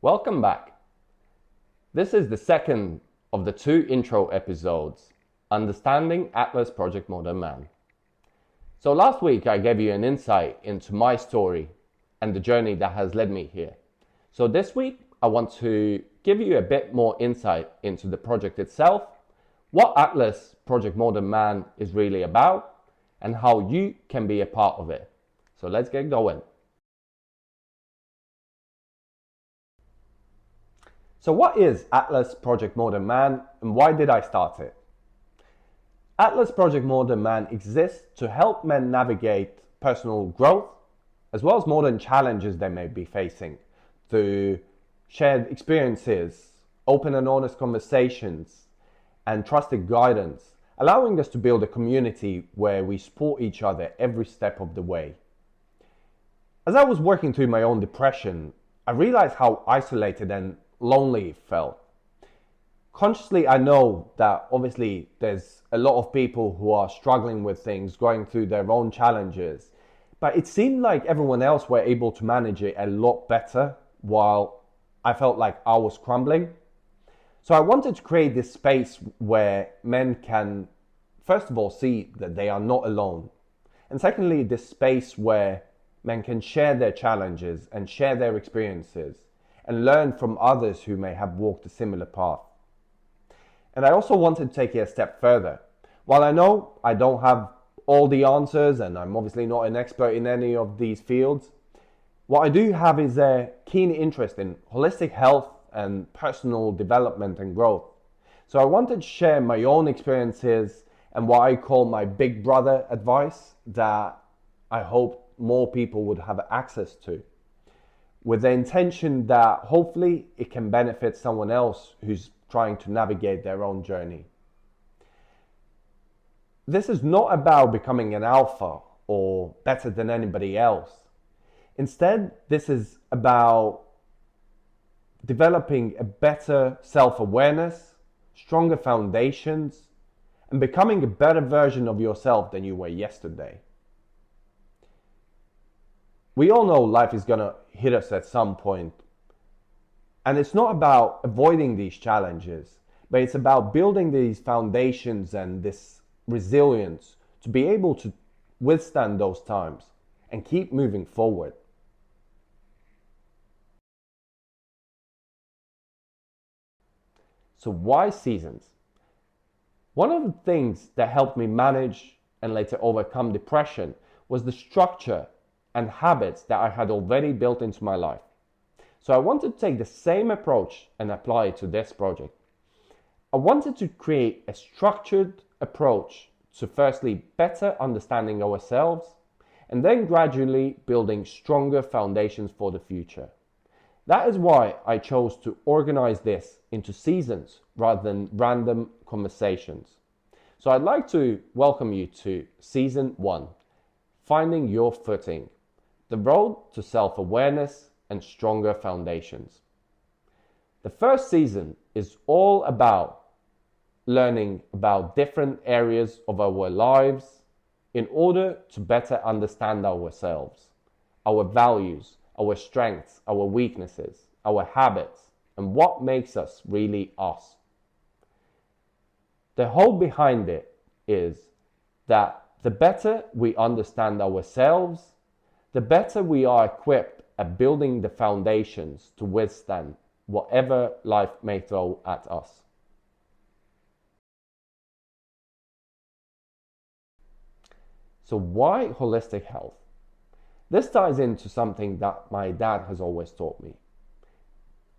Welcome back. This is the second of the two intro episodes, Understanding Atlas Project Modern Man. So last week I gave you an insight into my story and the journey that has led me here. So this week I want to give you a bit more insight into the project itself, what Atlas Project Modern Man is really about, and how you can be a part of it. So let's get going. So what is Atlas Project Modern Man and why did I start it? Atlas Project Modern Man exists to help men navigate personal growth as well as modern challenges they may be facing through shared experiences, open and honest conversations, and trusted guidance, allowing us to build a community where we support each other every step of the way. As I was working through my own depression, I realized how isolated and lonely it felt. Consciously, I know that obviously there's a lot of people who are struggling with things, going through their own challenges, but it seemed like everyone else were able to manage it a lot better while I felt like I was crumbling. So I wanted to create this space where men can, first of all, see that they are not alone. And secondly, this space where men can share their challenges and share their experiences and learn from others who may have walked a similar path. And I also wanted to take it a step further. While I know I don't have all the answers and I'm obviously not an expert in any of these fields, what I do have is a keen interest in holistic health and personal development and growth. So I wanted to share my own experiences and what I call my big brother advice that I hope more people would have access to, with the intention that hopefully it can benefit someone else who's trying to navigate their own journey. This is not about becoming an alpha or better than anybody else. Instead, this is about developing a better self-awareness, stronger foundations, and becoming a better version of yourself than you were yesterday. We all know life is going to hit us at some point. And it's not about avoiding these challenges, but it's about building these foundations and this resilience to be able to withstand those times and keep moving forward. So why seasons? One of the things that helped me manage and later overcome depression was the structure and habits that I had already built into my life. So I wanted to take the same approach and apply it to this project. I wanted to create a structured approach to firstly better understanding ourselves and then gradually building stronger foundations for the future. That is why I chose to organize this into seasons rather than random conversations. So I'd like to welcome you to Season 1, Finding Your Footing, the road to self-awareness and stronger foundations. The first season is all about learning about different areas of our lives in order to better understand ourselves, our values, our strengths, our weaknesses, our habits, and what makes us really us. The hope behind it is that the better we understand ourselves, the better we are equipped at building the foundations to withstand whatever life may throw at us. So why holistic health? This ties into something that my dad has always taught me.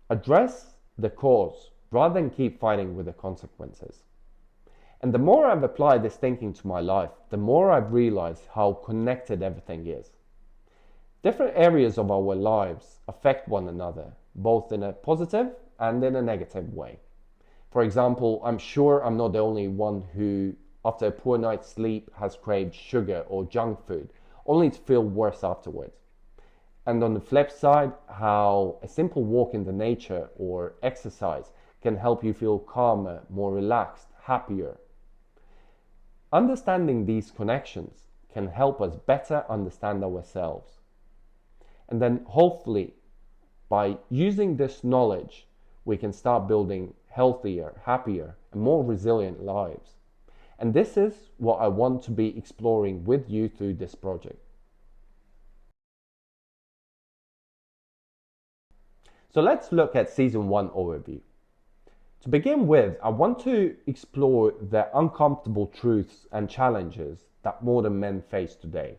Address the cause rather than keep fighting with the consequences. And the more I've applied this thinking to my life, the more I've realized how connected everything is. Different areas of our lives affect one another, both in a positive and in a negative way. For example, I'm sure I'm not the only one who, after a poor night's sleep, has craved sugar or junk food, only to feel worse afterwards. And on the flip side, how a simple walk in the nature or exercise can help you feel calmer, more relaxed, happier. Understanding these connections can help us better understand ourselves. And then hopefully By using this knowledge, we can start building healthier, happier, and more resilient lives. And this is what I want to be exploring with you through this project. So let's look at Season 1 overview. To begin with, I want to explore the uncomfortable truths and challenges that modern men face today.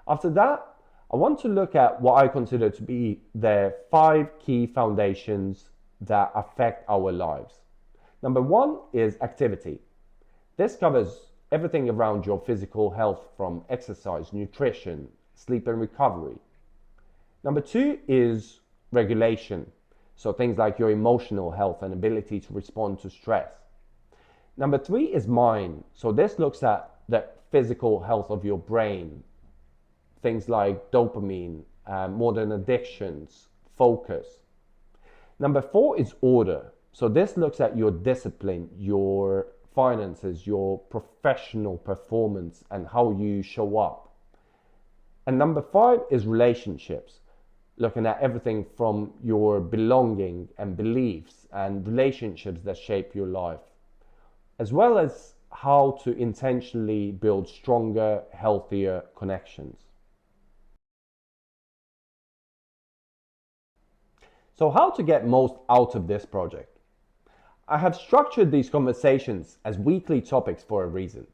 After that, I want to look at what I consider to be the 5 key foundations that affect our lives. Number 1 is activity. This covers everything around your physical health, from exercise, nutrition, sleep and recovery. Number 2 is regulation. So things like your emotional health and ability to respond to stress. Number 3 is mind. So this looks at the physical health of your brain. Things like dopamine, modern addictions, focus. Number 4 is order. So this looks at your discipline, your finances, your professional performance, and how you show up. And number 5 is relationships, looking at everything from your belonging and beliefs and relationships that shape your life, as well as how to intentionally build stronger, healthier connections. So how to get most out of this project? I have structured these conversations as weekly topics for a reason.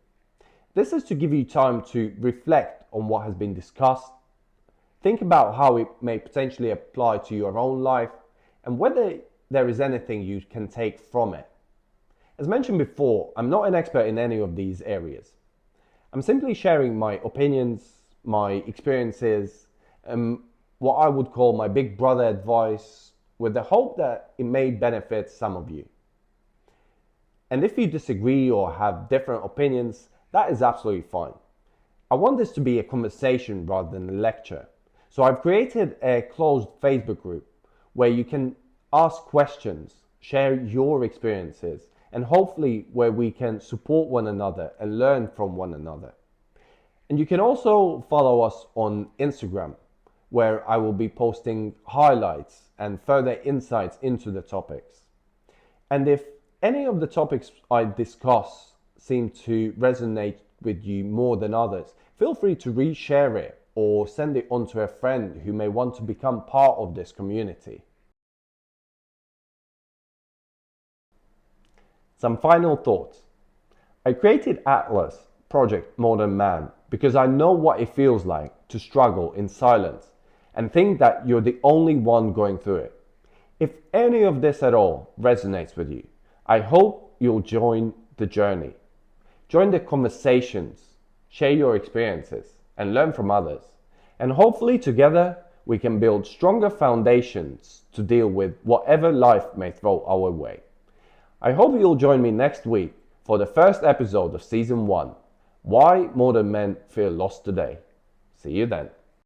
This is to give you time to reflect on what has been discussed, think about how it may potentially apply to your own life, and whether there is anything you can take from it. As mentioned before, I'm not an expert in any of these areas. I'm simply sharing my opinions, my experiences, and what I would call my big brother advice, with the hope that it may benefit some of you. And if you disagree or have different opinions, that is absolutely fine. I want this to be a conversation rather than a lecture. So I've created a closed Facebook group where you can ask questions, share your experiences, and hopefully where we can support one another and learn from one another. And you can also follow us on Instagram, where I will be posting highlights and further insights into the topics. And if any of the topics I discuss seem to resonate with you more than others, feel free to reshare it or send it on to a friend who may want to become part of this community. Some final thoughts. I created Atlas Project Modern Man because I know what it feels like to struggle in silence and think that you're the only one going through it. If any of this at all resonates with you, I hope you'll join the journey. Join the conversations, share your experiences, and learn from others. And hopefully together we can build stronger foundations to deal with whatever life may throw our way. I hope you'll join me next week for the first episode of Season 1, Why Modern Men Feel Lost Today. See you then.